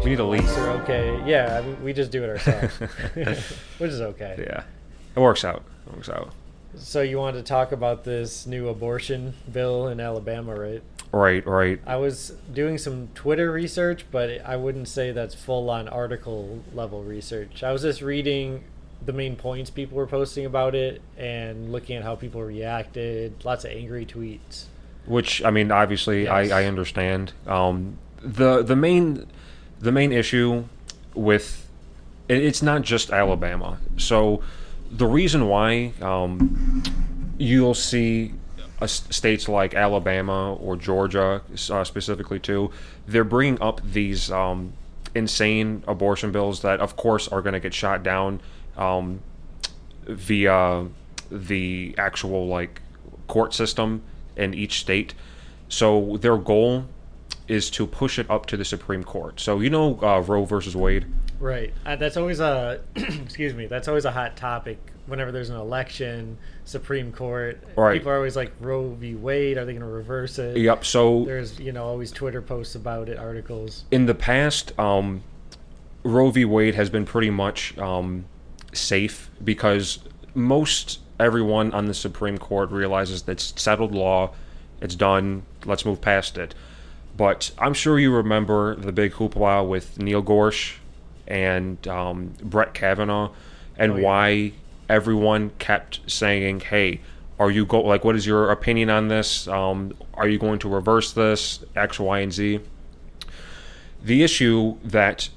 We need a lead. Are okay. Yeah, I mean, we just do it ourselves, which is okay. Yeah, it works out. So you wanted to talk about this new abortion bill in Alabama, right? Right. I was doing some Twitter research, but I wouldn't say that's full-on article level research. I was just reading the main points people were posting about it and looking at how people reacted. Lots of angry tweets. Which, I mean, obviously, Yes. I understand. The main issue with it's not just Alabama. So the reason why you'll see states like Alabama or Georgia specifically too, they're bringing up these insane abortion bills that, of course, are going to get shot down via the actual like court system in each state. So their goal is to push it up to the Supreme Court. So Roe versus Wade. Right. That's always a excuse me. That's always a hot topic whenever there's an election. Supreme Court. Right. People are always like Roe v. Wade. Are they going to reverse it? Yep. So There's always Twitter posts about it, articles. in the past, Roe v. Wade has been pretty much safe because most everyone on the Supreme Court realizes that it's settled law. It's done. Let's move past it. But I'm sure you remember the big hoopla with Neil Gorsuch and Brett Kavanaugh, and why everyone kept saying, "Hey, what is your opinion on this? Are you going to reverse this? X, Y, and Z." The issue that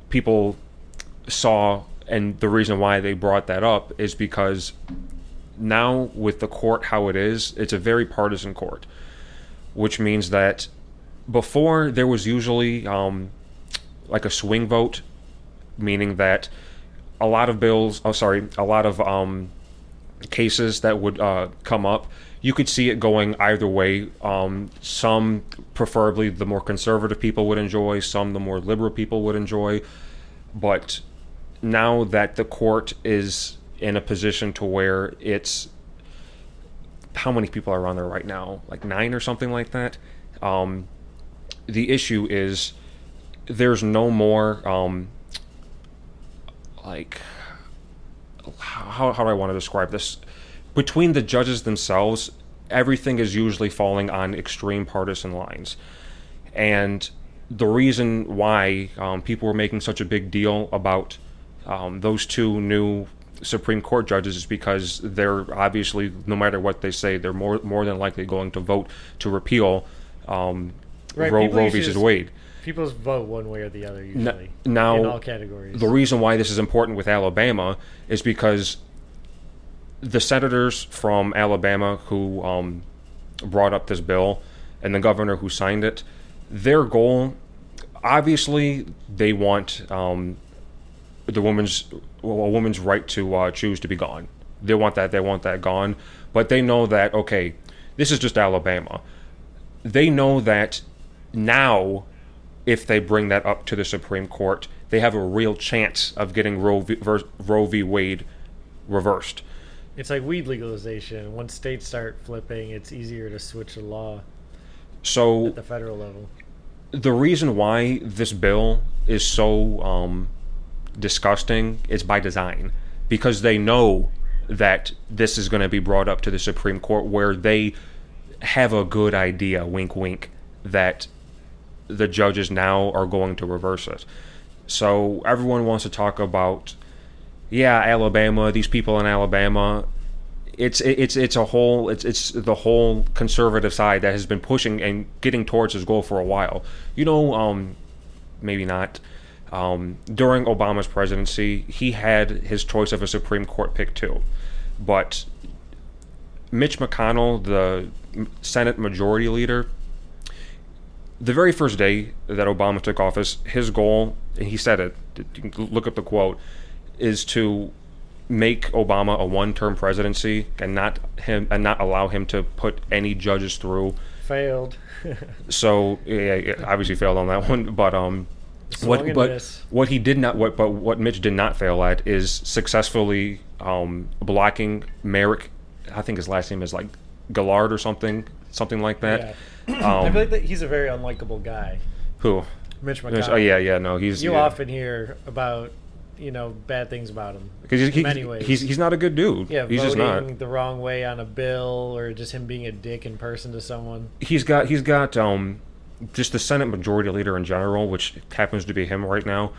people saw, and the reason why they brought that up, is because now with the court how it is, it's a very partisan court, which means that before there was usually like a swing vote, meaning that a lot of cases that would come up, you could see it going either way. Some, preferably the more conservative people would enjoy, some the more liberal people would enjoy. But now that the court is in a position to where it's, how many people are on there right now? Like 9 or something like that. The issue is there's no more how do I want to describe this? Between the judges themselves, everything is usually falling on extreme partisan lines. And the reason why people were making such a big deal about those two new Supreme Court judges is because they're obviously, no matter what they say, they're more than likely going to vote to repeal Roe v. Wade. People vote one way or the other usually. Now, in all categories. The reason why this is important with Alabama is because the senators from Alabama who brought up this bill and the governor who signed it, their goal, obviously, they want a woman's right to choose to be gone. They want that gone. But they know that, okay, this is just Alabama. They know that now, if they bring that up to the Supreme Court, they have a real chance of getting Roe v. Wade reversed. It's like weed legalization. Once states start flipping, it's easier to switch the law So at the federal level. The reason why this bill is so disgusting is by design, because they know that this is going to be brought up to the Supreme Court, where they have a good idea, wink wink, that the judges now are going to reverse it. So everyone wants to talk about, Alabama, these people in Alabama. It's the whole conservative side that has been pushing and getting towards his goal for a while. Maybe not. During Obama's presidency, he had his choice of a Supreme Court pick too. But Mitch McConnell, the Senate Majority Leader, the very first day that Obama took office, his goal, and he said it, you can look up the quote, is to make Obama a one-term presidency and not allow him to put any judges through. Failed. So obviously failed on that one. But what Mitch did not fail at is successfully blocking Merrick. I think his last name is like Gillard or something like that. Yeah. I feel like that he's a very unlikable guy. Who? Mitch McConnell. Oh yeah, no, he's You yeah. often hear about, bad things about him. Because in many ways. he's not a good dude. Yeah, he's just voting not. the wrong way on a bill, or just him being a dick in person to someone. He's got just the Senate Majority Leader in general, which happens to be him right now,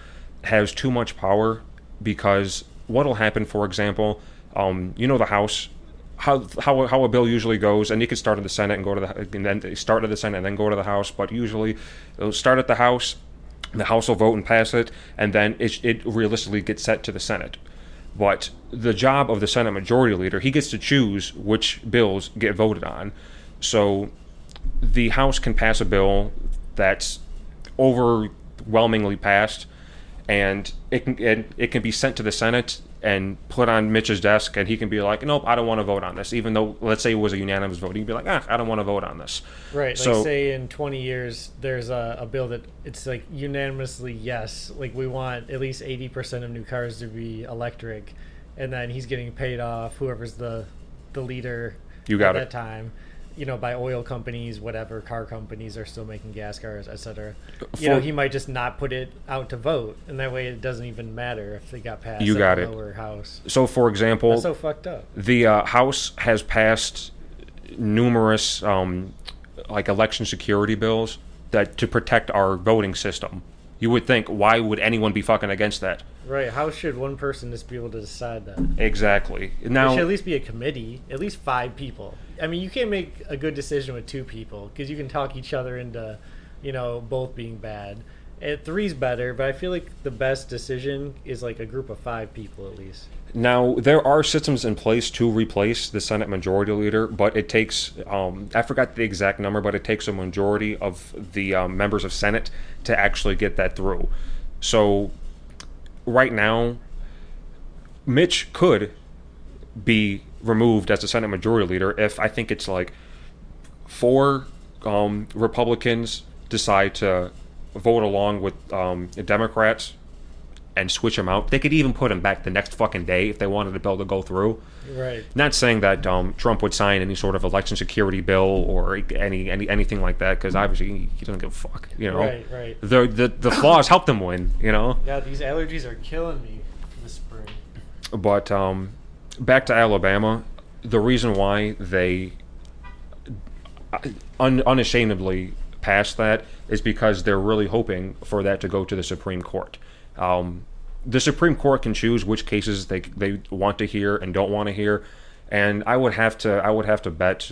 has too much power. Because what'll happen, for example, the House, how a bill usually goes, and you can start at the Senate and go to and then start at the Senate and then go to the House, but usually it'll start at the House will vote and pass it, and then it realistically gets sent to the Senate. But the job of the Senate Majority Leader, he gets to choose which bills get voted on. So the House can pass a bill that's overwhelmingly passed, and it can be sent to the Senate and put on Mitch's desk, and he can be like, nope, I don't want to vote on this. Even though, let's say it was a unanimous vote, he'd be like, I don't want to vote on this. Right. So, like, say in 20 years, there's a bill that it's like unanimously yes. Like, we want at least 80% of new cars to be electric. And then he's getting paid off, whoever's the leader You got at it. that time, by oil companies, whatever, car companies are still making gas cars, etc. He might just not put it out to vote, and that way it doesn't even matter if they got passed You got at it. the lower house. So, for example, That's so fucked up. the House has passed numerous election security bills that to protect our voting system. You would think, why would anyone be fucking against that? Right. How should one person just be able to decide that? Exactly. There Now, should at least be a committee, at least 5 people. I mean, you can't make a good decision with 2 people because you can talk each other into, both being bad. And 3's better, but I feel like the best decision is like a group of 5 people at least. Now, there are systems in place to replace the Senate Majority Leader, but it takes, I forgot the exact number, but it takes a majority of the members of Senate to actually get that through. So, right now, Mitch could be removed as the Senate Majority Leader if I think it's like 4 Republicans decide to vote along with Democrats and switch him out. They could even put him back the next fucking day if they wanted the bill to go through. Right. Not saying that Trump would sign any sort of election security bill or anything like that, because obviously he doesn't give a fuck. Right. The flaws helped him win. God, these allergies are killing me this spring. But back to Alabama, the reason why they unashamedly passed that is because they're really hoping for that to go to the Supreme Court. The Supreme Court can choose which cases they want to hear and don't want to hear, and I would have to bet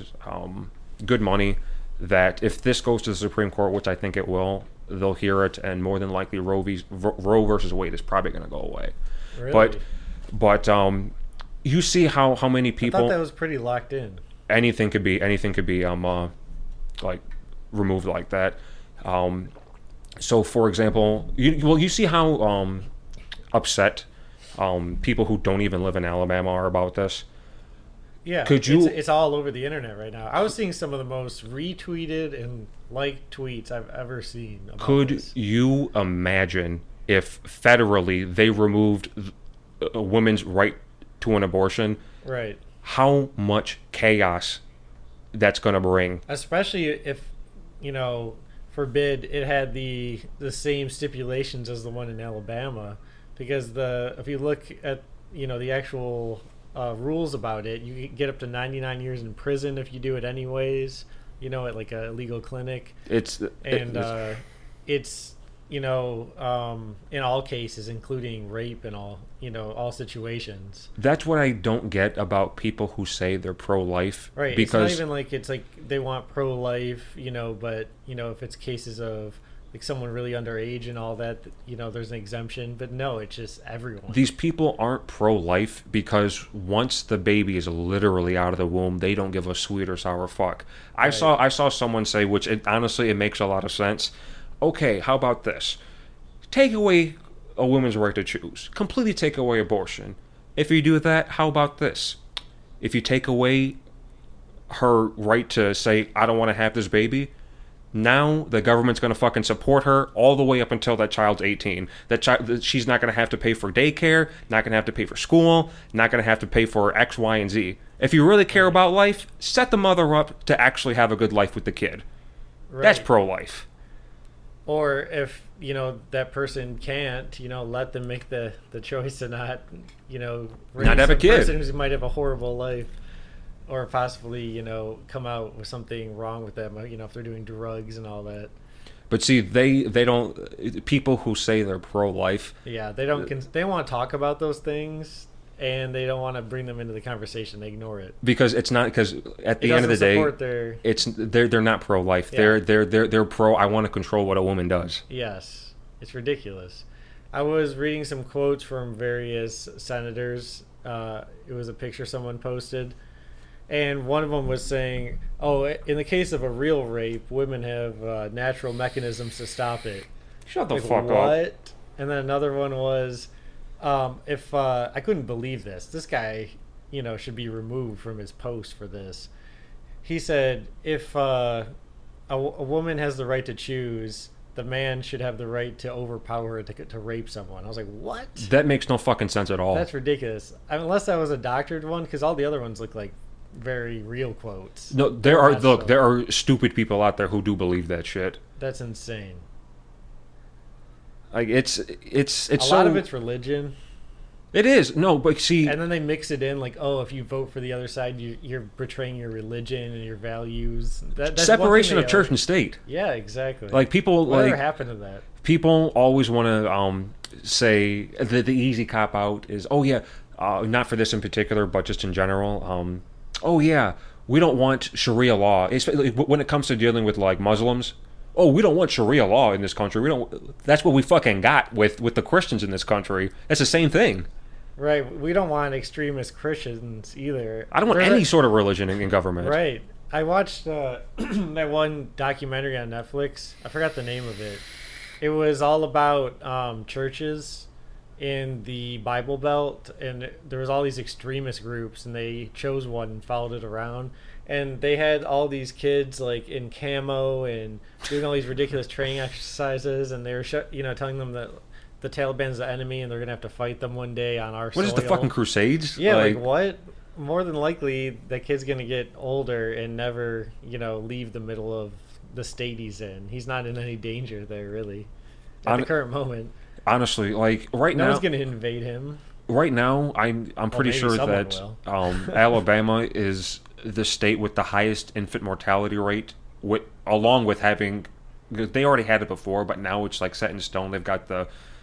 good money that if this goes to the Supreme Court, which I think it will, they'll hear it, and more than likely Roe versus Wade is probably going to go away. Really? But you see how many I people. thought that was pretty locked in. Anything could be like removed like that. So, for example, you see how upset people who don't even live in Alabama are about this. Yeah, Could you- it's all over the internet right now. I was seeing some of the most retweeted and liked tweets I've ever seen about Could this. you imagine if federally they removed a woman's right to an abortion? Right. How much chaos that's going to bring? Especially if, forbid it had the same stipulations as the one in Alabama, because if you look at the actual rules about it, you get up to 99 years in prison if you do it anyways, at like a legal clinic. It's in all cases, including rape and all situations. That's what I don't get about people who say they're pro-life. Right. Because it's not even like it's like they want pro-life, but if it's cases of like someone really underage and all that, there's an exemption. But no, it's just everyone. these people aren't pro-life because once the baby is literally out of the womb, they don't give a sweet or sour fuck. I saw someone say, which honestly it makes a lot of sense. Okay, how about this? Take away a woman's right to choose. Completely take away abortion. If you do that, how about this? If you take away her right to say, I don't want to have this baby, now the government's going to fucking support her all the way up until that child's 18. She's not going to have to pay for daycare, not going to have to pay for school, not going to have to pay for X, Y, and Z. If you really care about life, set the mother up to actually have a good life with the kid. Right. That's pro-life. Or if that person can't, let them make the choice to not, raise Not have a some kid. person who might have a horrible life, or possibly come out with something wrong with them. If they're doing drugs and all that. But see, they don't. People who say they're pro-life, Yeah, they don't. They want to talk about those things, and they don't want to bring them into the conversation. They ignore it. because it's not, because at It the end of the doesn't day, support their. it's they're not pro-life. Yeah. They're pro. I want to control what a woman does. Yes, it's ridiculous. I was reading some quotes from various senators. It was a picture someone posted, and one of them was saying, "Oh, in the case of a real rape, women have natural mechanisms to stop it." Shut the Like, fuck what? up. And then another one was, if I couldn't believe this guy, should be removed from his post for this. He said, if a woman has the right to choose, the man should have the right to overpower her to rape someone. I was like, what? That makes no fucking sense at all. That's ridiculous. Unless that was a doctored one, because all the other ones look like very real quotes. No, there are That's look. so- There are stupid people out there who do believe that shit. That's insane. Like it's A so. lot of it's religion. It is no, but see, And then they mix it in like, oh, if you vote for the other side, you're betraying your religion and your values. That's one thing separation they of church always- and state. Yeah, exactly. Like people, whatever like happened to that? people always want to say the easy cop out is, oh yeah, not for this in particular, but just in general. Oh yeah, we don't want Sharia law. Especially when it comes to dealing with like Muslims. Oh, we don't want Sharia law in this country. We don't. That's what we fucking got with the Christians in this country. That's the same thing. Right. We don't want extremist Christians either. I don't want There's any a- sort of religion in government. Right. I watched that one documentary on Netflix. I forgot the name of it. It was all about churches in the Bible Belt, and there was all these extremist groups, and they chose one and followed it around. And they had all these kids like in camo and doing all these ridiculous training exercises, and they were telling them that the Taliban's the enemy and they're gonna have to fight them one day on our What is the soil. fucking Crusades? Yeah, like what? More than likely, that kid's gonna get older and never, leave the middle of the state he's in. He's not in any danger there, really, at the current moment. honestly, like right No now, one's gonna invade him. right now, I'm pretty maybe sure someone that will. Alabama is the state with the highest infant mortality rate, along with having, they already had it before, but now it's like set in stone. They've got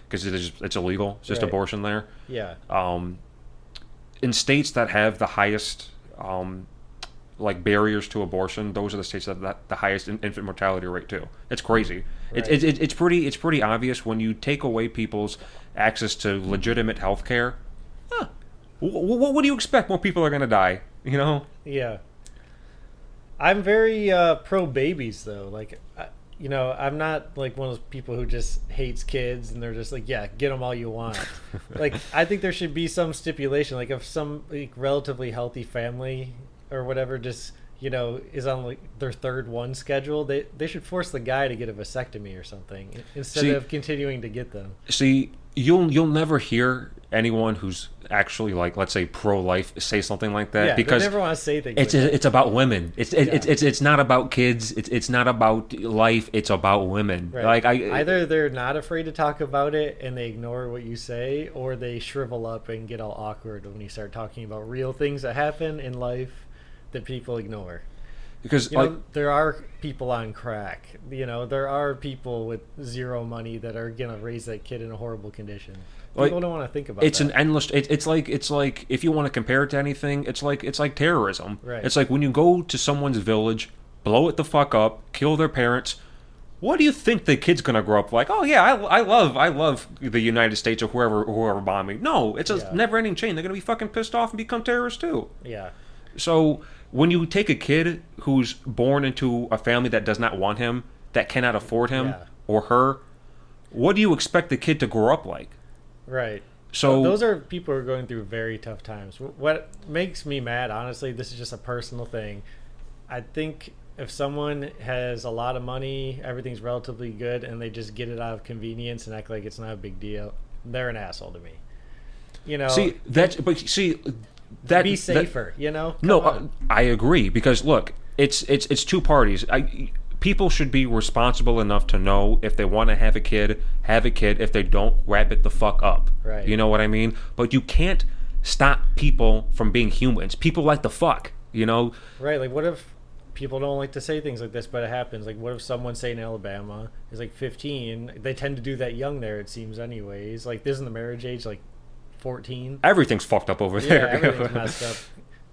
because it's illegal, it's just Right. abortion there. Yeah, In states that have the highest like barriers to abortion, those are the states that have the highest infant mortality rate too. It's crazy. Right. It's pretty obvious when you take away people's access to legitimate health care. What do you expect? More people are going to die, you know? yeah. I'm very pro babies though. Like, I'm not like one of those people who just hates kids and they're just like, yeah, get them all you want. Like, I think there should be some stipulation. Like, if some like relatively healthy family or whatever just is on like their third one schedule, they should force the guy to get a vasectomy or something instead See- of continuing to get them. See, you'll never hear anyone who's actually like, let's say, pro-life say something like that, Yeah, because they never want to say things. it's like that. it's about women. It's not about kids. It's not about life. It's about women. Right. Like Either they're not afraid to talk about it and they ignore what you say, or they shrivel up and get all awkward when you start talking about real things that happen in life that people ignore. because There are people on crack. There are people with zero money that are gonna raise that kid in a horrible condition. Like, People don't want to think about it's that. an endless. It's like if you want to compare it to anything, it's like terrorism. Right. It's like when you go to someone's village, blow it the fuck up, kill their parents. What do you think the kid's gonna grow up like? Oh yeah, I love the United States or whoever bombing. No, it's a Yeah. never-ending chain. They're gonna be fucking pissed off and become terrorists too. Yeah. So when you take a kid who's born into a family that does not want him, that cannot afford him Yeah. or her, what do you expect the kid to grow up like? Right. So Those are people who are going through very tough times. What makes me mad, honestly, this is just a personal thing. I think if someone has a lot of money, everything's relatively good, and they just get it out of convenience and act like it's not a big deal, they're an asshole to me. see that Be that- safer, No, Come on. I agree because look, it's two parties. people should be responsible enough to know if they want to have a kid, have a kid. If they don't, wrap it the fuck up. Right. You know what I mean? But you can't stop people from being humans. People like to fuck, you know? Right, like what if people don't like to say things like this, but it happens? Like what if someone, say in Alabama, is like 15? They tend to do that young there, it seems anyways. Like isn't the marriage age like 14? Everything's fucked up over Yeah, there. everything's messed up.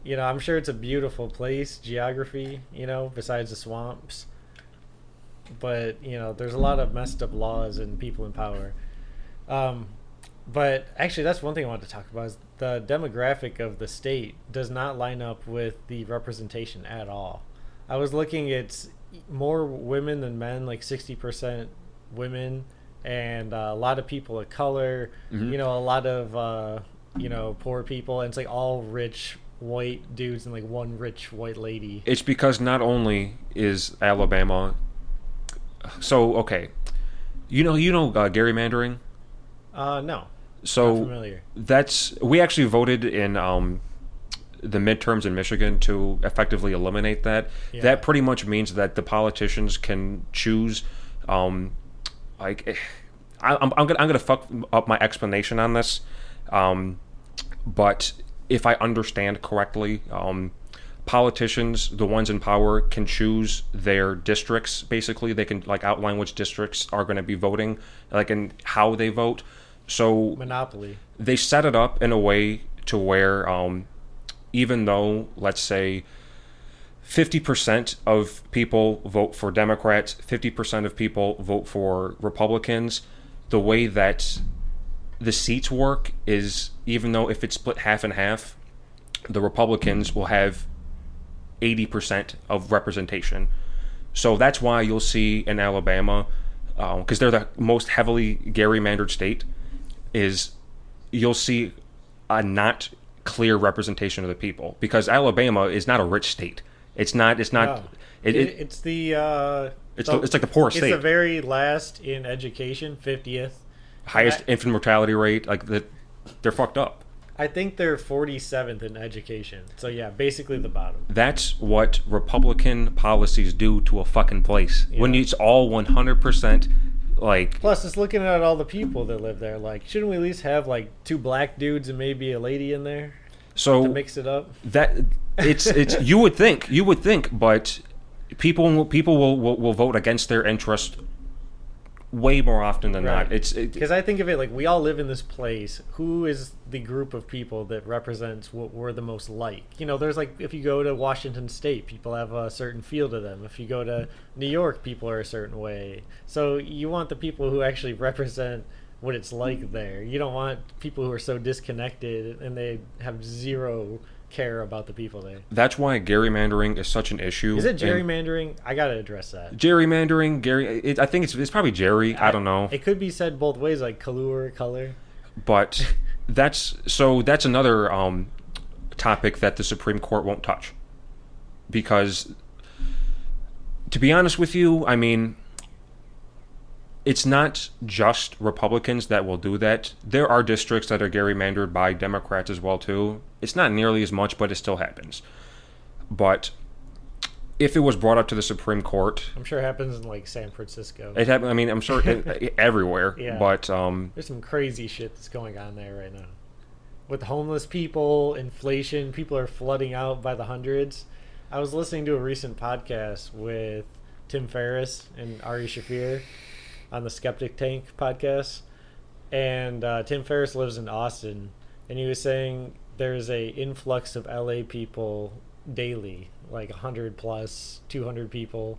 You know, I'm sure it's a beautiful place, geography, you know, besides the swamps. But, you know, there's a lot of messed up laws and people in power. But actually, that's one thing I wanted to talk about is the demographic of the state does not line up with the representation at all. I was looking, it's more women than men, like 60% women, and a lot of people of color, you know, a lot of, you know, poor people, and it's like all rich white dudes and like one rich white lady. It's because not only is Alabama... So, okay. You know gerrymandering? No. So Not familiar. we actually voted in the midterms in Michigan to effectively eliminate that. Yeah. That pretty much means that the politicians can choose. I'm gonna fuck up my explanation on this, but if I understand correctly, politicians, the ones in power, can choose their districts. Basically, they can like outline which districts are going to be voting, like and how they vote. So Monopoly. they set it up in a way to where even though, let's say, 50% of people vote for Democrats, 50% of people vote for Republicans, the way that the seats work is, even though if it's split half and half, the Republicans will have 80% of representation. So that's why you'll see in Alabama, because they're the most heavily gerrymandered state, is you'll see a not clear representation of the people, because Alabama is not a rich state. It's not. No. It's the it's like the poorest it's state. the very last in education, 50th. Highest infant mortality rate. Like they're fucked up. I think they're 47th in education. So yeah, basically the bottom. That's what Republican policies do to a fucking place. Yeah. When it's all 100% like... Plus, just looking at all the people that live there, like, shouldn't we at least have like 2 black dudes and maybe a lady in there So to mix it up? that it's you would think, but people will vote against their interest way more often than Right. not. Because I think of it like we all live in this place. Who is the group of people that represents what we're the most like? You know, there's like, if you go to Washington State, people have a certain feel to them. If you go to New York, people are a certain way. So you want the people who actually represent what it's like there. You don't want people who are so disconnected and they have zero care about the people there. That's why gerrymandering is such an issue. Is it And gerrymandering? I gotta address that. gerrymandering? I think it's probably Jerry. I don't know. It could be said both ways, like color. But that's another topic that the Supreme Court won't touch, because to be honest with you, I mean, it's not just Republicans that will do that. There are districts that are gerrymandered by Democrats as well too. It's not nearly as much, but it still happens. But if it was brought up to the Supreme Court, I'm sure it happens in like San Francisco. it happened. I mean, I'm sure everywhere. Yeah. But There's some crazy shit that's going on there right now. With homeless people, inflation, people are flooding out by the hundreds. I was listening to a recent podcast with Tim Ferriss and Ari Shafir on the Skeptic Tank podcast. And Tim Ferriss lives in Austin. And he was saying there's a influx of LA people daily, like 100 plus, 200 people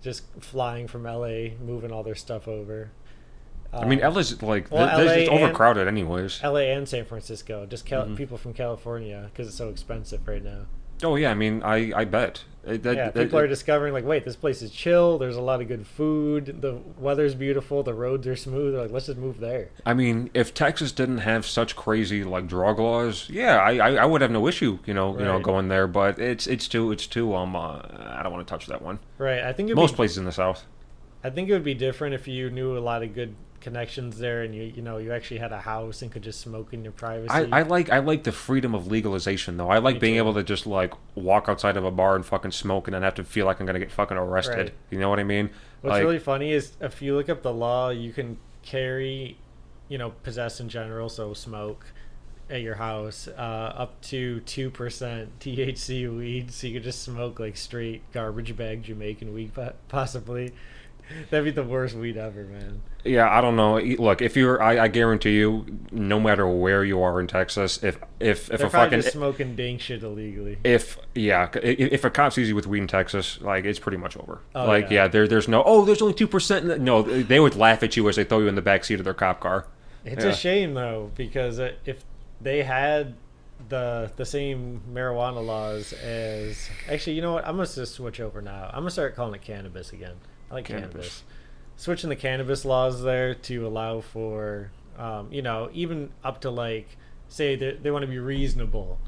just flying from LA, moving all their stuff over. I mean, LA's like well, it's LA overcrowded anyways. LA and San Francisco, just people from California because it's so expensive right now. Oh yeah, I mean, I bet. People are discovering like, wait, this place is chill. There's a lot of good food. The weather's beautiful. The roads are smooth. They're like, let's just move there. I mean, if Texas didn't have such crazy like drug laws, yeah, I would have no issue, Right. going there. But it's too I don't want to touch that one. Right. I think Most places in the South. I think it would be different if you knew a lot of good connections there, and you actually had a house and could just smoke in your privacy. I like the freedom of legalization though. I like Me being too. able to just like walk outside of a bar and fucking smoke and then have to feel like I'm gonna get fucking arrested. Right. You know what I mean? What's Like, really funny is if you look up the law, you can carry, possess in general, so smoke at your house, up to 2% THC weed, so you could just smoke like straight garbage bag Jamaican weed, possibly. That'd be the worst weed ever, man. yeah, I don't know. Look, if you're, I guarantee you, no matter where you are in Texas, if They're a probably fucking just smoking dank shit illegally. if a cop sees you with weed in Texas, like it's pretty much over. Oh, like yeah. there's no there's only 2%. No, they would laugh at you as they throw you in the back seat of their cop car. It's Yeah. a shame though, because if they had the same marijuana laws as, actually, you know what? I'm gonna just switch over now. I'm gonna start calling it cannabis again. I like cannabis. Switching the cannabis laws there to allow for, even up to like, say they want to be reasonable,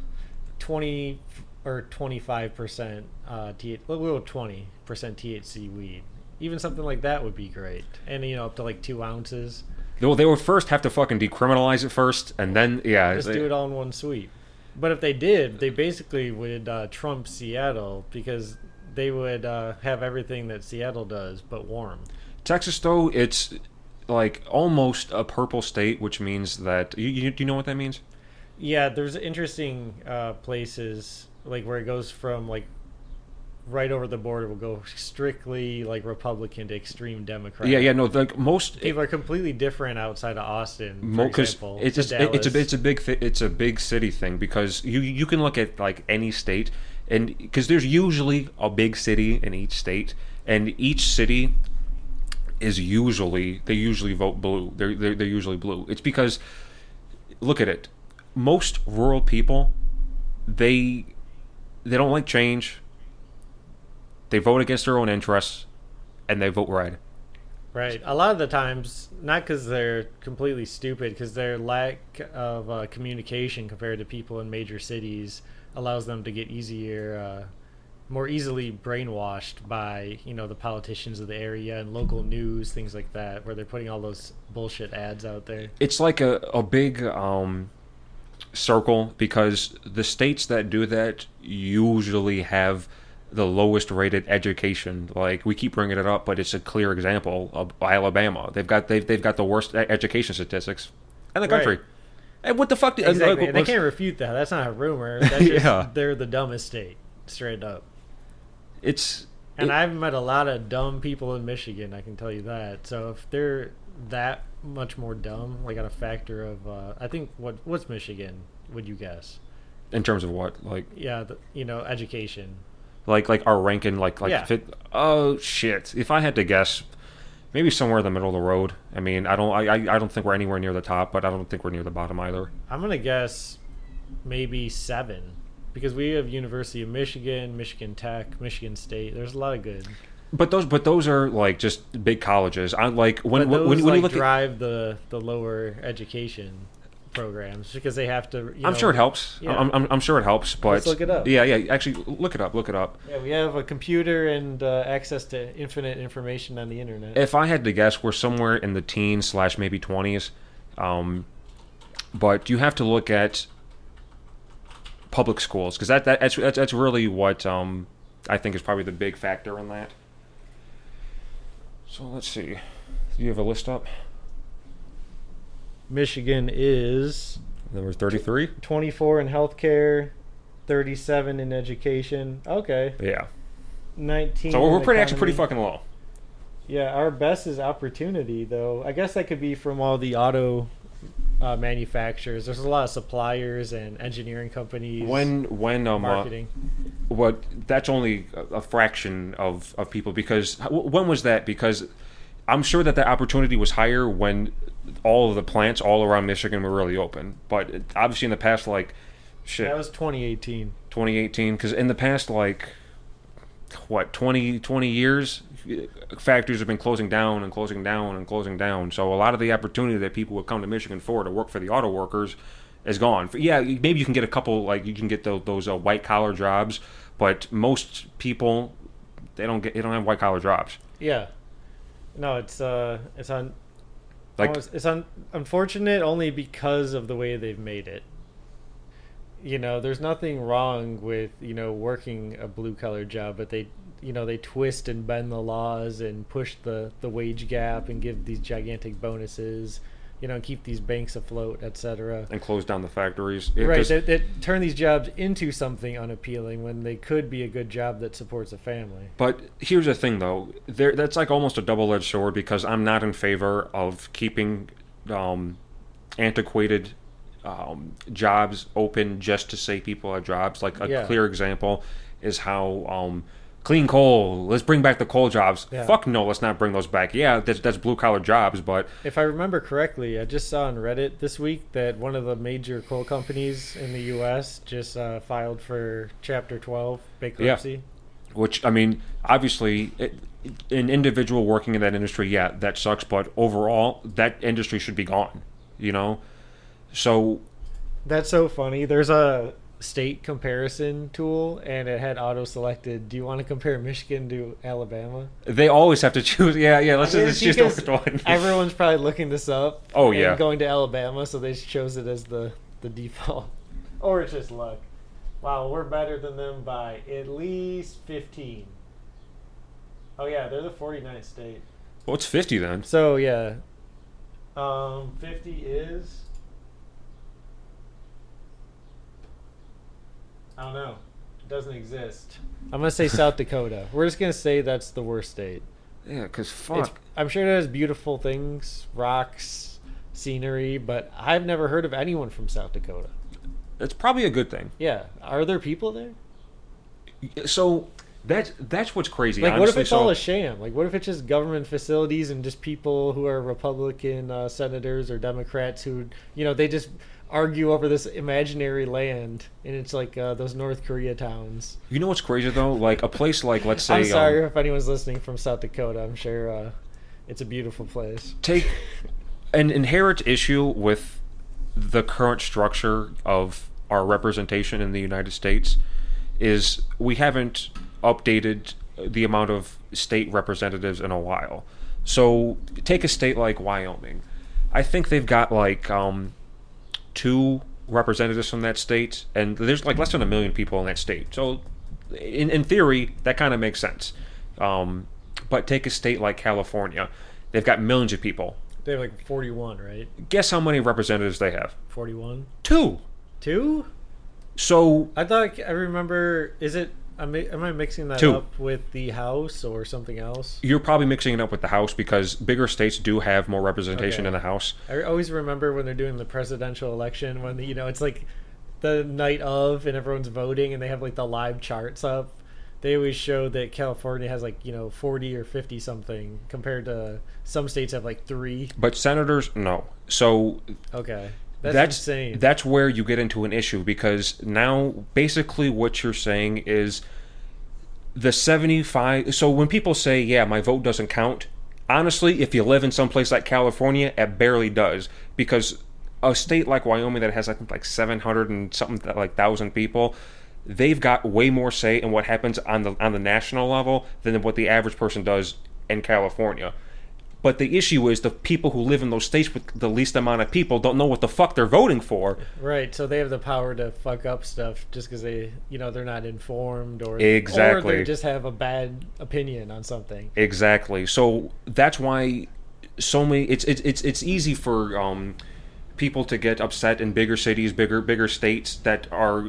20 or 25% 20% THC weed. Even something like that would be great, and up to like 2 ounces. Well, they would first have to fucking decriminalize it first, and then Just do it all in one sweep. But if they did, they basically would trump Seattle, because they would have everything that Seattle does, but warm. Texas though, it's like almost a purple state, which means that do you know what that means? Yeah, there's interesting places like where it goes from like right over the border will go strictly like Republican to extreme Democrat. Yeah, no, like most People are completely different outside of Austin, for because example. it's just it's a big city thing, because you can look at like any state, and because there's usually a big city in each state, and each city is they usually vote blue. They're usually blue. It's because, look at it, most rural people, they don't like change. They vote against their own interests, and they vote red. Right. A lot of the times, not because they're completely stupid, because their lack of communication compared to people in major cities allows them to get more easily brainwashed by, the politicians of the area and local news, things like that, where they're putting all those bullshit ads out there. It's like a big circle, because the states that do that usually have the lowest rated education. Like, we keep bringing it up, but it's a clear example of Alabama. They've got the worst education statistics in the country. Right. And what the fuck? Exactly. And they can't refute that. That's not a rumor. That's just, Yeah. they're the dumbest state, straight up. And I've met a lot of dumb people in Michigan, I can tell you that. So if they're that much more dumb, like at a factor of, I think, what's Michigan, would you guess? in terms of what, like Yeah, education. like our ranking, like Yeah. oh shit! If I had to guess, maybe somewhere in the middle of the road. I mean, I don't think we're anywhere near the top, but I don't think we're near the bottom either. I'm going to guess maybe 7. Because we have University of Michigan, Michigan Tech, Michigan State. There's a lot of good. But those are like just big colleges. I like when But those when you like look at, drive the lower education programs, because they have to. I'm sure it helps. Yeah. I'm sure it helps. But Let's look it up. Yeah. Actually, look it up. Yeah, we have a computer and access to infinite information on the internet. If I had to guess, we're somewhere in the teens / maybe 20s. But you have to look at public schools, because that's really what I think is probably the big factor in that. So let's see. Do you have a list up? Michigan is Number 33. 24 in healthcare, 37 in education. Okay, Yeah. 19. So we're in pretty economy. fucking low. Yeah, our best is opportunity, though. I guess that could be from all the auto manufacturers. There's a lot of suppliers and engineering companies. When marketing. that's only a fraction of people, because when was that? Because I'm sure that the opportunity was higher when all of the plants all around Michigan were really open. But obviously in the past, like, shit, That was 2018. 2018, because in the past, like, what, 20 years, factories have been closing down and closing down and closing down. So a lot of the opportunity that people would come to Michigan for to work for the auto workers is gone. Yeah, maybe you can get a couple, like, you can get those white collar jobs, but most people, they don't have white collar jobs. Yeah. No, it's on Like, It's unfortunate only because of the way they've made it. There's nothing wrong with working a blue collar job, but they twist and bend the laws and push the wage gap and give these gigantic bonuses, and keep these banks afloat, etc. and close down the factories. Right, 'Cause- they turn these jobs into something unappealing when they could be a good job that supports a family. But here's the thing, though. That's like almost a double-edged sword, because I'm not in favor of keeping antiquated jobs open just to say people have jobs. Like a Yeah. clear example is how clean coal. Let's bring back the coal jobs. Yeah. Fuck no, let's not bring those back. Yeah, that's blue-collar jobs, but If I remember correctly, I just saw on Reddit this week that one of the major coal companies in the U.S. just filed for Chapter 12 bankruptcy. which, I mean, obviously, an individual working in that industry, yeah, that sucks. But overall, that industry should be gone. So That's so funny. There's a state comparison tool, and it had auto-selected, do you want to compare Michigan to Alabama? they always have to choose. Yeah. Let's I mean, just it's choose the because worst one. Everyone's probably looking this up. Oh, and yeah. going to Alabama, so they just chose it as the default. Or it's just luck. Wow, we're better than them by at least 15. Oh yeah, they're the 49th state. Well, it's 50 then. So yeah, 50 is. I don't know. It doesn't exist. I'm gonna say South Dakota. We're just gonna say that's the worst state. Yeah, because It's, fuck. I'm sure it has beautiful things, rocks, scenery, but I've never heard of anyone from South Dakota. It's probably a good thing. Yeah, are there people there? So that's what's crazy. Like, what if honestly. it's all a sham? Like, what if it's just government facilities and just people who are Republican senators or Democrats who, they just argue over this imaginary land, and it's like those North Korea towns. You know what's crazy though? Like a place like, let's say, I'm sorry if anyone's listening from South Dakota. I'm sure it's a beautiful place. take an inherent issue with the current structure of our representation in the United States is we haven't updated the amount of state representatives in a while. So take a state like Wyoming. I think they've got like 2 representatives from that state, and there's like less than 1 million people in that state. So in theory, that kind of makes sense. But take a state like California. They've got millions of people. They have like 41, right? Guess how many representatives they have? 41. 2. 2? So I thought I remember. Is it? Am I mixing that 2. up with the House or something else? you're probably mixing it up with the House, because bigger states do have more representation Okay. in the House. I always remember when they're doing the presidential election when it's like the night of and everyone's voting and they have like the live charts up. They always show that California has like 40 or 50 something compared to some states have like 3. But senators, no. So Okay, that's insane. That's where you get into an issue, because now basically what you're saying is the 75. So when people say, yeah, my vote doesn't count, honestly, if you live in some place like California, it barely does, because a state like Wyoming that has, I think, like 700 and something like thousand people, they've got way more say in what happens on the national level than what the average person does in California. But the issue is the people who live in those states with the least amount of people don't know what the fuck they're voting for. Right, so they have the power to fuck up stuff just because they're not informed or Exactly. or they just have a bad opinion on something. Exactly. So that's why so many. It's easy for people to get upset in bigger cities, bigger states that are,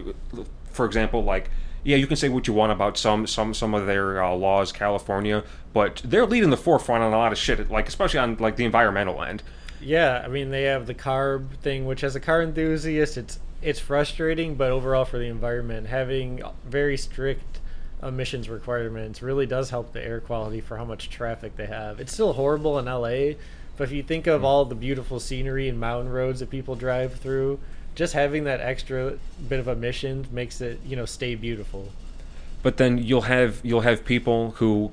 for example, like, yeah, you can say what you want about some of their laws, California, but they're leading the forefront on a lot of shit, like especially on like the environmental end. Yeah, I mean they have the CARB thing, which as a car enthusiast, it's frustrating, but overall for the environment, having very strict emissions requirements really does help the air quality for how much traffic they have. It's still horrible in LA, but if you think of all the beautiful scenery and mountain roads that people drive through, just having that extra bit of emissions makes it, stay beautiful. But then you'll have people who,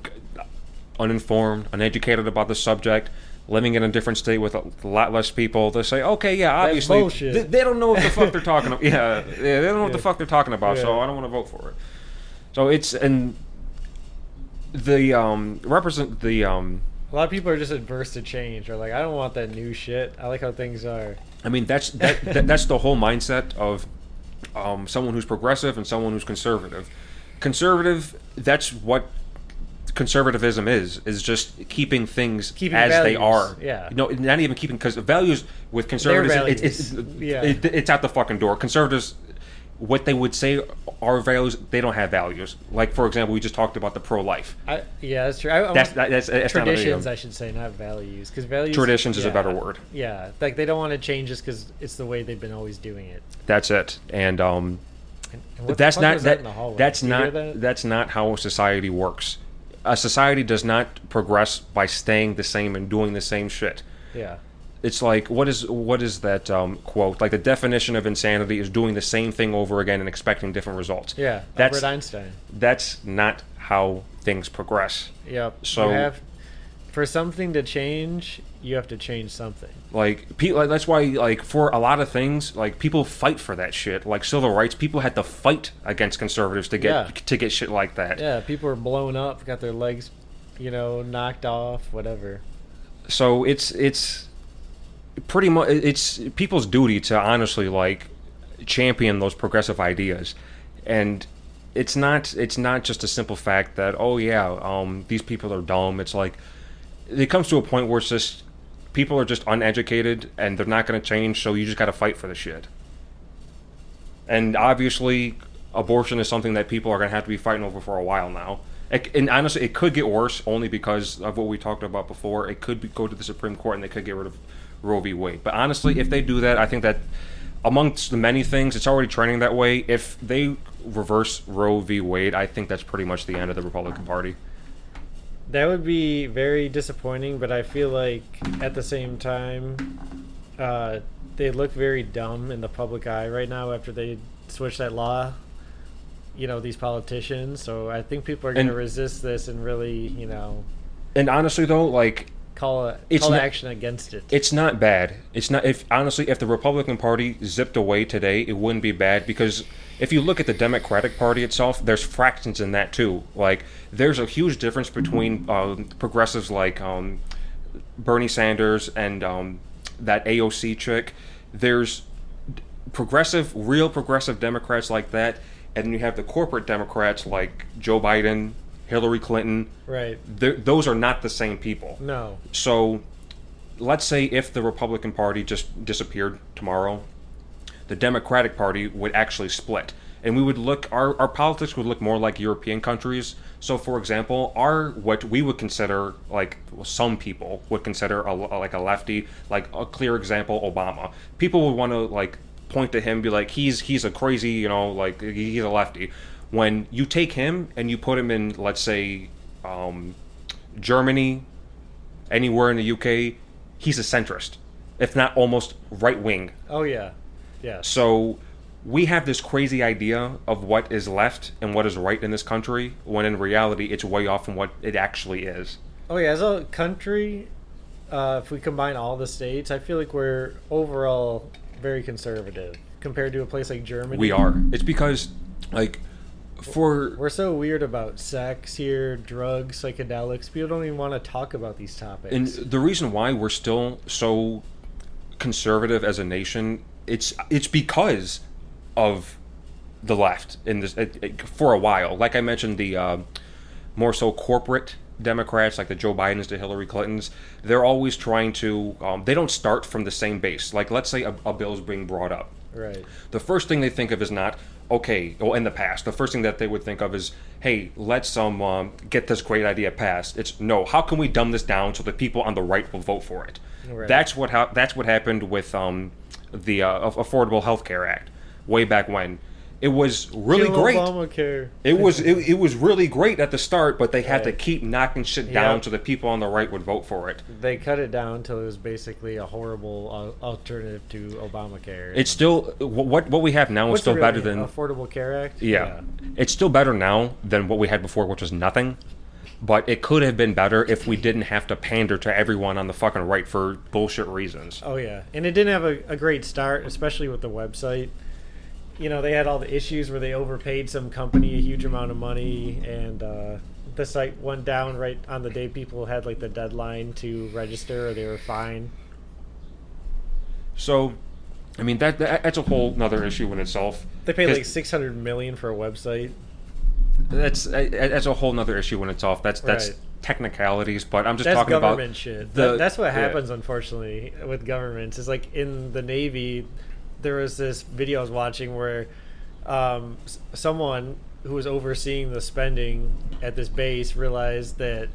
uninformed, uneducated about the subject, living in a different state with a lot less people, they say, okay, yeah, obviously bullshit. they don't know what the fuck they're talking about. Yeah, they don't know what the fuck they're talking about, so Yeah. I don't want to vote for it. So it's, and the A lot of people are just adverse to change. They're like, I don't want that new shit. I like how things are. I mean, that's the whole mindset of someone who's progressive and someone who's conservative. Conservative, that's what conservatism is just keeping things Keeping as they values, are. yeah. No, not even keeping, because values with conservatives, it's out the fucking door. Conservatives, what they would say are values, they don't have values. Like, for example, we just talked about the pro-life. Yeah, that's true. That's Traditions, not I should say, not values. Because values. Traditions is a better word. Yeah, like they don't want to change just because it's the way they've been always doing it. That's it. And And what that's the fuck not was that in the hallway? that's Did you hear not that? that's not how a society works. A society does not progress by staying the same and doing the same shit. Yeah. It's like, what is that quote? Like, the definition of insanity is doing the same thing over again and expecting different results. Yeah. That's Albert Einstein. that's not how things progress. Yep. So- you have, for something to change, you have to change something. Like, that's why, like, for a lot of things, like, people fight for that shit. Like civil rights, people had to fight against conservatives to get shit like that. Yeah, people were blown up, got their legs, knocked off, whatever. So it's pretty much, it's people's duty to honestly, like, champion those progressive ideas. And it's not just a simple fact that, oh yeah, these people are dumb. It's like, it comes to a point where it's just, people are just uneducated and they're not going to change, so you just got to fight for the shit. And obviously, abortion is something that people are going to have to be fighting over for a while now. And honestly, it could get worse only because of what we talked about before. It could go to the Supreme Court and they could get rid of Roe v. Wade. But honestly, if they do that, I think that amongst the many things, it's already trending that way. If they reverse Roe v. Wade, I think that's pretty much the end of the Republican Party. That would be very disappointing, but I feel like at the same time, they look very dumb in the public eye right now after they switch that law. These politicians. So I think people are going to resist this and really, And honestly, though, like, call action against it. it's not bad. It's not. If the Republican Party zipped away today, it wouldn't be bad, because if you look at the Democratic Party itself, there's fractions in that too. Like, there's a huge difference between progressives like Bernie Sanders and that AOC chick. There's real progressive Democrats like that, and then you have the corporate Democrats like Joe Biden, Hillary Clinton. Right. Those are not the same people. No. So, let's say if the Republican Party just disappeared tomorrow, the Democratic Party would actually split. And we would our politics would look more like European countries. So, for example, what we would consider, like, some people would consider like a lefty, like a clear example, Obama. People would want to, like, point to him, be like, he's a crazy, like, he's a lefty. When you take him and you put him in, let's say, Germany, anywhere in the UK, he's a centrist, if not almost right wing. Oh yeah, yeah. So we have this crazy idea of what is left and what is right in this country, when in reality it's way off from what it actually is. Oh yeah, as a country, if we combine all the states, I feel like we're overall very conservative compared to a place like Germany. We are. It's because, like, we're so weird about sex here, drugs, psychedelics. People don't even want to talk about these topics. And the reason why we're still so conservative as a nation, it's because of the left in this for a while. Like I mentioned, the more so corporate Democrats, like the Joe Bidens, the Hillary Clintons, they're always trying to. They don't start from the same base. Like, let's say a bill is being brought up. Right. The first thing they think of is not, okay, well, in the past, the first thing that they would think of is, hey, let's get this great idea passed. It's, no, how can we dumb this down so the people on the right will vote for it? Right. That's what happened with the Affordable Health Care Act way back when. It was really great. Obamacare. It was really great at the start, but they had to keep knocking shit down so the people on the right would vote for it. They cut it down until it was basically a horrible alternative to Obamacare. It's still what we have now is still better than Affordable Care Act. Yeah, it's still better now than what we had before, which was nothing. But it could have been better if we didn't have to pander to everyone on the fucking right for bullshit reasons. Oh yeah, and it didn't have a great start, especially with the website. They had all the issues where they overpaid some company a huge amount of money, and the site went down right on the day people had like the deadline to register, or they were fine. So, I mean that's a whole nother issue in itself. They paid 'Cause like 600 million for a website. That's a whole nother issue in itself. That's Right. technicalities, but I'm just That's talking about government shit. That's what happens, unfortunately, with governments. Is like in the Navy, there was this video I was watching where someone who was overseeing the spending at this base realized that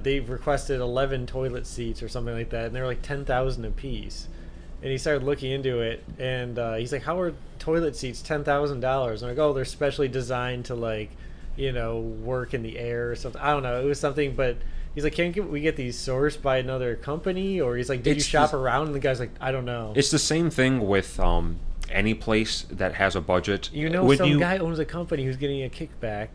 they've requested 11 toilet seats or something like that, and they're like 10,000 a piece. And he started looking into it, and he's like, "How are toilet seats $10,000?" I'm like, "Oh, they're specially designed to like, work in the air or something." I don't know. It was something, but he's like, "Can't we get these sourced by another company?" Or he's like, "Did you shop around?" And the guy's like, "I don't know." It's the same thing with any place that has a budget. Some guy owns a company who's getting a kickback.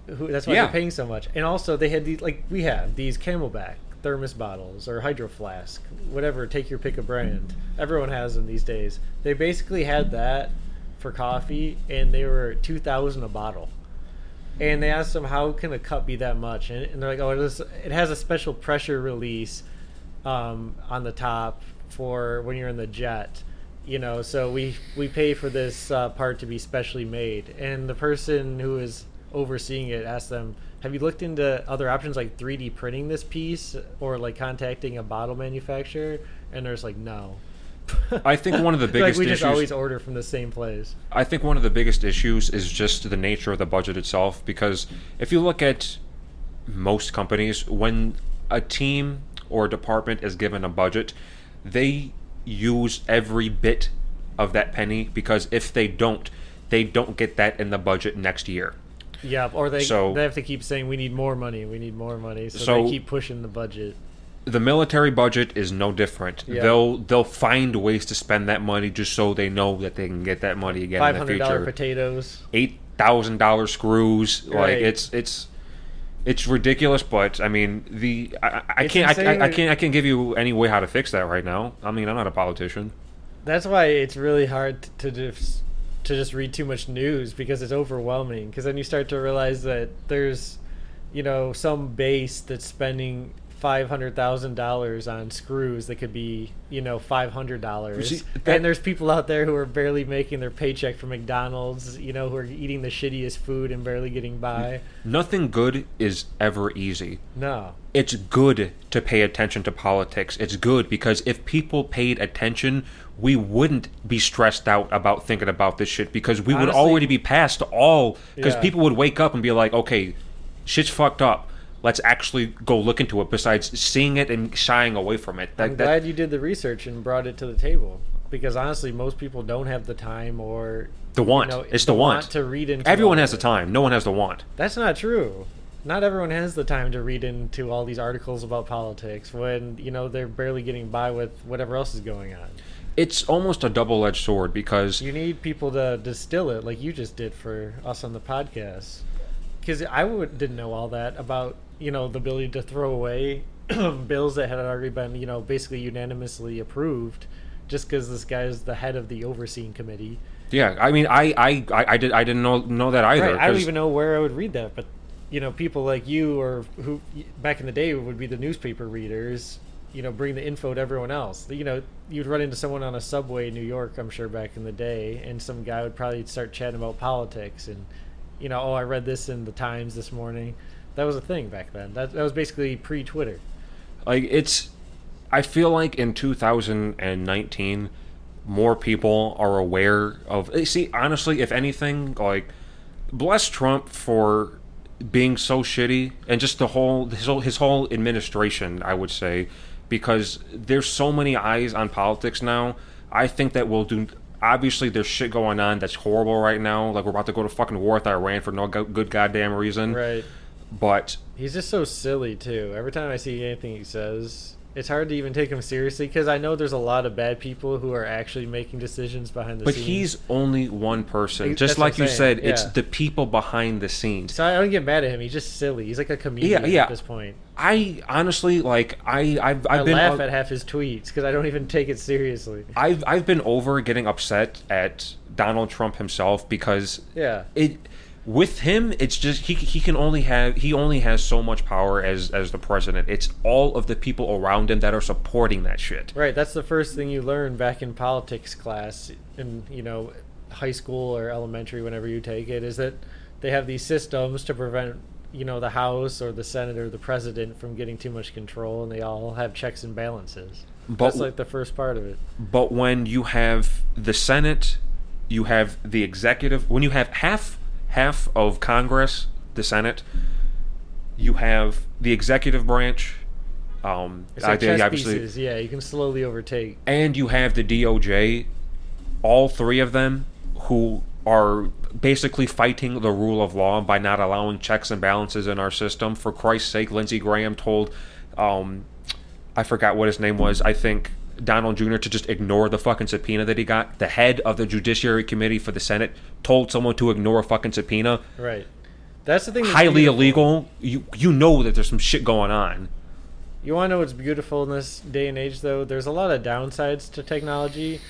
That's why Yeah. they're paying so much. And also, they had these, like we have these Camelback thermos bottles or Hydro Flask, whatever. Take your pick of brand. Everyone has them these days. They basically had that for coffee, and they were $2,000 a bottle. And they asked them, how can a cup be that much? And they're like, oh, it has a special pressure release on the top for when you're in the jet. So we pay for this part to be specially made. And the person who is overseeing it asked them, have you looked into other options like 3D printing this piece or like contacting a bottle manufacturer? And there's like, no. I think one of the biggest we issues, just always order from the same place. I think one of the biggest issues is just the nature of the budget itself, because if you look at most companies, when a team or a department is given a budget, they use every bit of that penny, because if they don't get that in the budget next year. Yeah, or they have to keep saying, we need more money, so they keep pushing the budget. The military budget is no different. Yeah. They'll find ways to spend that money just so they know that they can get that money again in the future. $500 potatoes, $8,000 screws. Right. Like it's ridiculous, but I mean I can't give you any way how to fix that right now. I mean, I'm not a politician. That's why it's really hard to just read too much news, because it's overwhelming. Because then you start to realize that there's, some base that's spending $500,000 on screws that could be, $500. And there's people out there who are barely making their paycheck from McDonald's, who are eating the shittiest food and barely getting by. Nothing good is ever easy. No. It's good to pay attention to politics. It's good because if people paid attention, we wouldn't be stressed out about thinking about this shit, because we would already be past all. Because people would wake up and be like, okay, shit's fucked up. Let's actually go look into it, besides seeing it and shying away from it. I'm glad you did the research and brought it to the table, because honestly, most people don't have the time or the want. It's the want to read into. Everyone has the time. No one has the want. That's not true. Not everyone has the time to read into all these articles about politics when, they're barely getting by with whatever else is going on. It's almost a double-edged sword, because you need people to distill it like you just did for us on the podcast. Because didn't know all that about, the ability to throw away bills that had already been, basically unanimously approved, just because this guy is the head of the overseeing committee. Yeah, I mean, I didn't know that either. Right. I don't even know where I would read that, but people like you, or who back in the day would be the newspaper readers, bring the info to everyone else. You'd run into someone on a subway in New York, I'm sure, back in the day, and some guy would probably start chatting about politics and, I read this in the Times this morning. That was a thing back then. That was basically pre-Twitter. I feel like in 2019, more people are aware of. See, honestly, if anything, like, bless Trump for being so shitty, and just his whole administration, I would say, because there's so many eyes on politics now. I think that we'll do. Obviously, there's shit going on that's horrible right now. Like, we're about to go to fucking war with Iran for no good goddamn reason. Right. But he's just so silly too. Every time I see anything he says, it's hard to even take him seriously, because I know there's a lot of bad people who are actually making decisions behind the scenes. But he's only one person. Just like you said, it's the people behind the scenes. So I don't get mad at him. He's just silly. He's like a comedian at this point. I honestly, like, I've been laugh at half his tweets because I don't even take it seriously. I've been over getting upset at Donald Trump himself, because With him, it's just he only has so much power as the president. It's all of the people around him that are supporting that shit. Right, that's the first thing you learn back in politics class in, high school or elementary, whenever you take it, is that they have these systems to prevent, the House or the Senate or the president from getting too much control, and they all have checks and balances. But That's like the first part of it. But when you have the Senate, you have the executive. When you have half of Congress, the Senate, you have the executive branch. It's like chess pieces. Yeah, you can slowly overtake. And you have the DOJ. All three of them who are basically fighting the rule of law by not allowing checks and balances in our system. For Christ's sake, Lindsey Graham told, I forgot what his name was, I think Donald Jr., to just ignore the fucking subpoena that he got. The head of the Judiciary Committee for the Senate told someone to ignore a fucking subpoena. Right. That's the thing. Highly illegal. You know that there's some shit going on. You want to know what's beautiful in this day and age, though? There's a lot of downsides to technology,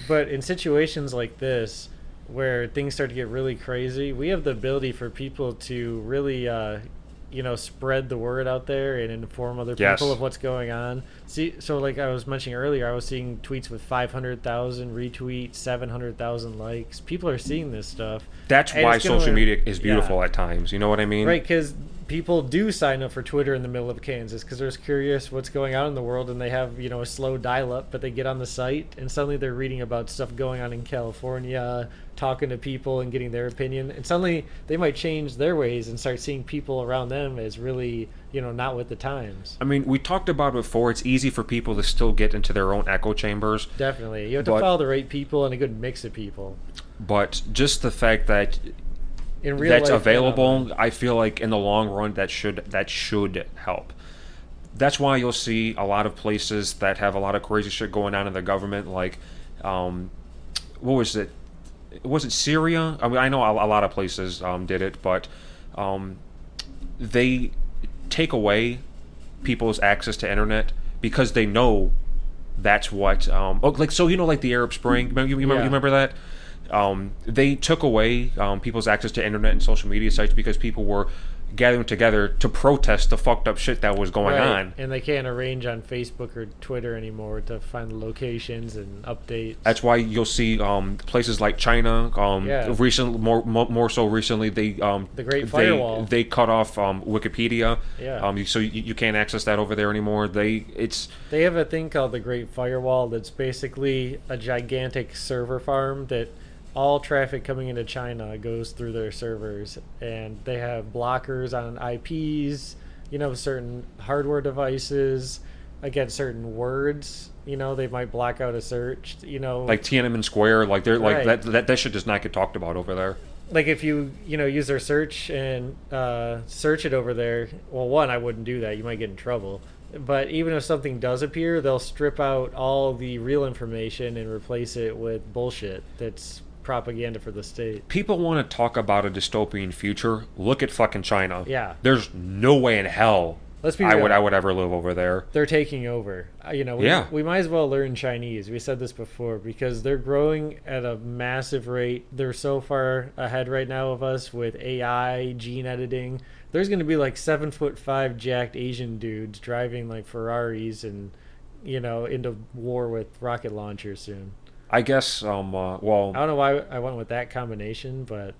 but in situations like this, where things start to get really crazy, we have the ability for people to really, spread the word out there and inform other people of what's going on. See, so like I was mentioning earlier, I was seeing tweets with 500,000 retweets, 700,000 likes. People are seeing this stuff. That's why social media is beautiful at times. You know what I mean? Right, because people do sign up for Twitter in the middle of Kansas because they're curious what's going on in the world, and they have, a slow dial-up, but they get on the site, and suddenly they're reading about stuff going on in California, talking to people and getting their opinion, and suddenly they might change their ways and start seeing people around them as really, not with the times. I mean, we talked about it before. It's easy for people to still get into their own echo chambers. Definitely. You have to follow the right people and a good mix of people. But just the fact that in real that's life, available, I feel like in the long run that should help. That's why you'll see a lot of places that have a lot of crazy shit going on in the government, like what was it? Was it Syria? I mean, I know a lot of places did it, but they take away people's access to internet because they know that's what like the Arab Spring. You remember that? They took away people's access to internet and social media sites because people were gathering together to protest the fucked up shit that was going on. And they can't arrange on Facebook or Twitter anymore to find the locations and updates. That's why you'll see places like China. Recently, more so recently, the Great Firewall. They cut off Wikipedia. Yeah. So you can't access that over there anymore. They have a thing called the Great Firewall that's basically a gigantic server farm that all traffic coming into China goes through their servers, and they have blockers on IPs, certain hardware devices against certain words. They might block out a search, like Tiananmen Square, like they're like that shit does not get talked about over there. Like if you use their search and search it over there, well, one, I wouldn't do that. You might get in trouble. But even if something does appear, they'll strip out all the real information and replace it with bullshit that's propaganda for the state. People want to talk about a dystopian future. Look at fucking China. Yeah. There's no way in hell Let's be real. I would ever live over there. They're taking over. We might as well learn Chinese. We said this before because they're growing at a massive rate. They're so far ahead right now of us with AI, gene editing. There's going to be like 7'5" jacked Asian dudes driving like Ferraris and into war with rocket launchers soon. I guess, I don't know why I went with that combination, but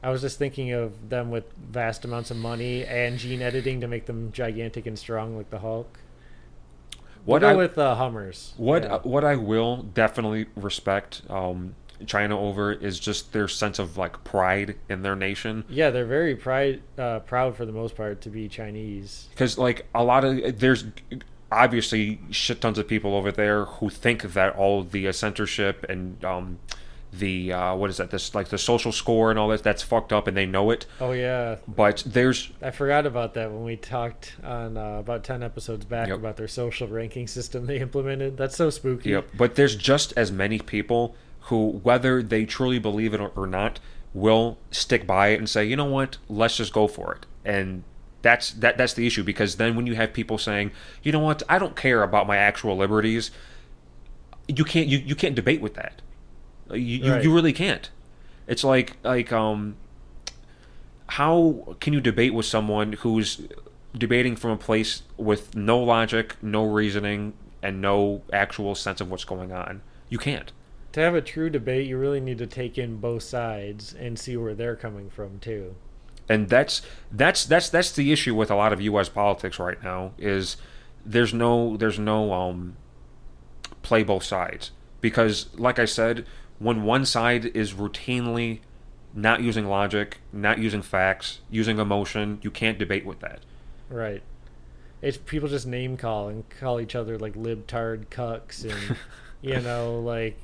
I was just thinking of them with vast amounts of money and gene editing to make them gigantic and strong like the Hulk. We'll go with Hummers. What I will definitely respect China over is just their sense of like pride in their nation. Yeah, they're very proud for the most part to be Chinese. Because like there's obviously shit tons of people over there who think that all the censorship and the what is that, this like the social score and all that's fucked up, and they know it. Oh yeah. But I forgot about that when we talked on about 10 episodes back about their social ranking system they implemented. That's so spooky. Yep. But there's just as many people who, whether they truly believe it or not, will stick by it and say, you know what, let's just go for it. And that's the issue, because then when you have people saying, you know what, I don't care about my actual liberties, you can't debate with that. You really can't. It's like how can you debate with someone who's debating from a place with no logic, no reasoning, and no actual sense of what's going on? You can't. To have a true debate, you really need to take in both sides and see where they're coming from too. And that's the issue with a lot of U.S. politics right now is there's no play both sides, because like I said, when one side is routinely not using logic, not using facts, using emotion, you can't debate with that. Right. It's people just name call and call each other like libtard cucks and like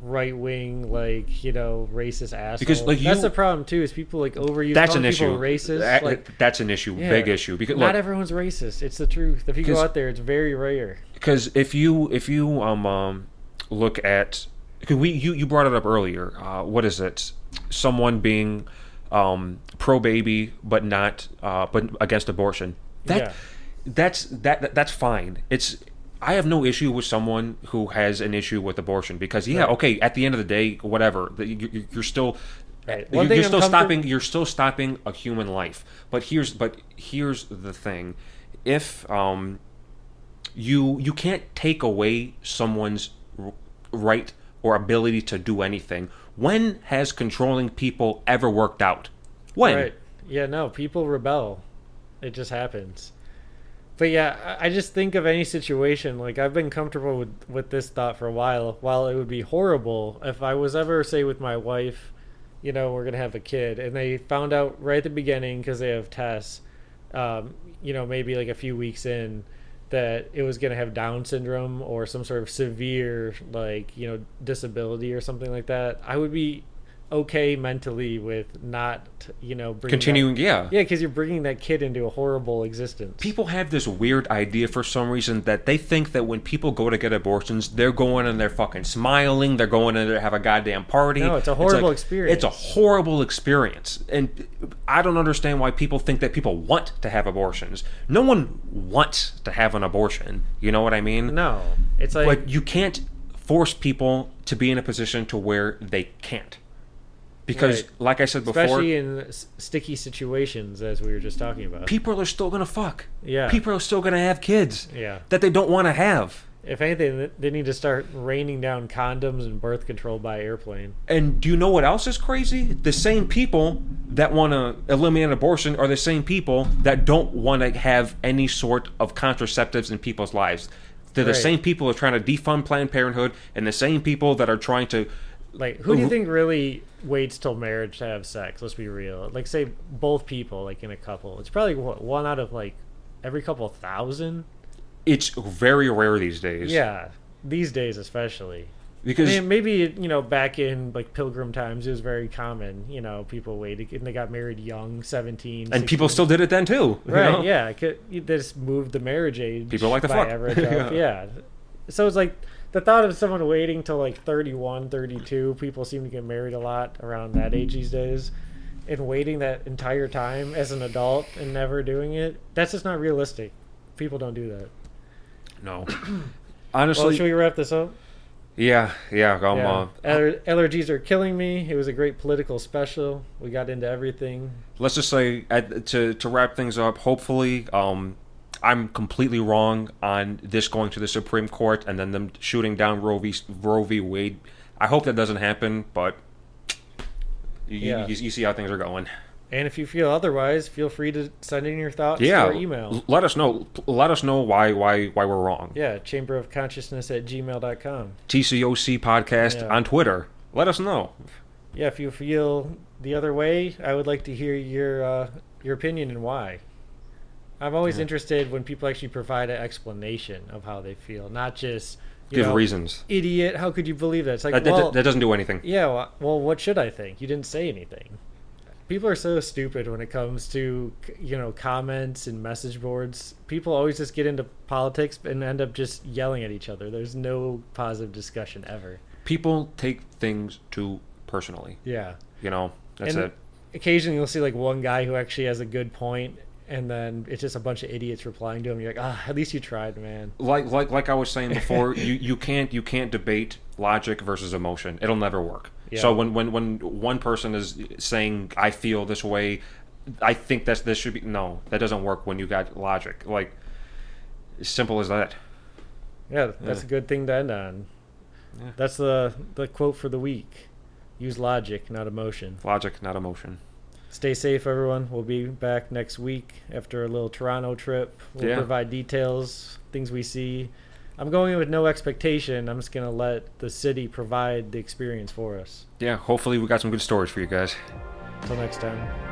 right wing, like, racist assholes. Because like that's the problem too, is people like overuse that's calling an people issue. racist. That's an issue, Yeah. big issue. Because not look, everyone's racist. It's the truth. If you go 'cause- out there, it's very rare. because if you look at, cause you brought it up earlier. What is it? Someone being pro baby but not but against abortion. Yeah. That's fine. I have no issue with someone who has an issue with abortion, because Right. okay, at the end of the day, whatever, you're still Right. One thing you're I'm still comfortable- you're still stopping a human life. But here's the thing: if you can't take away someone's right or ability to do anything. When has controlling people ever worked out? When? Right. Yeah, no, people rebel. It just happens. But yeah, I just think of any situation, like I've been comfortable with this thought for a while. While it would be horrible if I was ever, say, with my wife, we're going to have a kid, and they found out right at the beginning because they have tests, maybe like a few weeks in, that it was going to have Down syndrome or some sort of severe, like, disability or something like that, I would be okay mentally with not, bringing Continuing, yeah. Yeah, because you're bringing that kid into a horrible existence. People have this weird idea for some reason that they think that when people go to get abortions, they're going and they're fucking smiling, they're going in there to have a goddamn party. No, it's a horrible experience. It's a horrible experience. And I don't understand why people think that people want to have abortions. No one wants to have an abortion. You know what I mean? No. It's like... But you can't force people to be in a position to where they can't. Because, Right. like I said before, especially in sticky situations, as we were just talking about. people are still going to fuck. Yeah. People are still going to have kids Yeah. that they don't want to have. If anything, they need to start raining down condoms and birth control by airplane. And do you know what else is crazy? The same people that want to eliminate abortion are the same people that don't want to have any sort of contraceptives in people's lives. They're the Right. same people who are trying to defund Planned Parenthood, and the same people that are trying to... Like, who do you think really waits till marriage to have sex? Let's be real. Like, say both people, like in a couple. It's probably one out of like every couple thousand. It's very rare these days. Yeah, these days especially. Because I mean, maybe back in like Pilgrim times, it was very common. People waited and they got married young, 17. and people 16. still did it then too. you Right? know? Yeah, they just moved the marriage age. People like to by fuck. average up. Yeah. So it's like the thought of someone waiting till like 31, 32. People seem to get married a lot around that age these days, and waiting that entire time as an adult and never doing it. That's just not realistic. People don't do that. No. Well, Honestly, should we wrap this up? yeah. Yeah. Um, Allergies are killing me. It was a great political special. We got into everything. let's just say to wrap things up, hopefully I'm completely wrong on this going to the Supreme Court and then them shooting down Roe v. Wade. I hope that doesn't happen, but Yeah. you see how things are going. And if you feel otherwise, feel free to send in your thoughts Yeah, to our email. let us know. Let us know why we're wrong. Yeah, chamberofconsciousness@gmail.com. TCOC podcast Yeah. on Twitter. Let us know. Yeah, if you feel the other way, I would like to hear your opinion and why. I'm always interested when people actually provide an explanation of how they feel, not just Give reasons. Idiot, how could you believe that? It's like, That doesn't do anything. yeah, well, what should I think? You didn't say anything. People are so stupid when it comes to comments and message boards. People always just get into politics and end up just yelling at each other. There's no positive discussion ever. People take things too personally. Yeah. That's And it. occasionally you'll see like one guy who actually has a good point, and then it's just a bunch of idiots replying to him. You're like, at least you tried, man. Like I was saying before, you can't debate logic versus emotion. It'll never work. So Yeah. when one person is saying I feel this way, I think this should be no, that doesn't work when you got logic. Like as simple as that. Yeah, that's a good thing to end on. That's the quote for the week. Use logic, not emotion. Logic, not emotion. Stay safe, everyone. We'll be back next week after a little Toronto trip. We'll provide details, things we see. I'm going in with no expectation. I'm just going to let the city provide the experience for us. Yeah, hopefully we got some good stories for you guys. Until next time.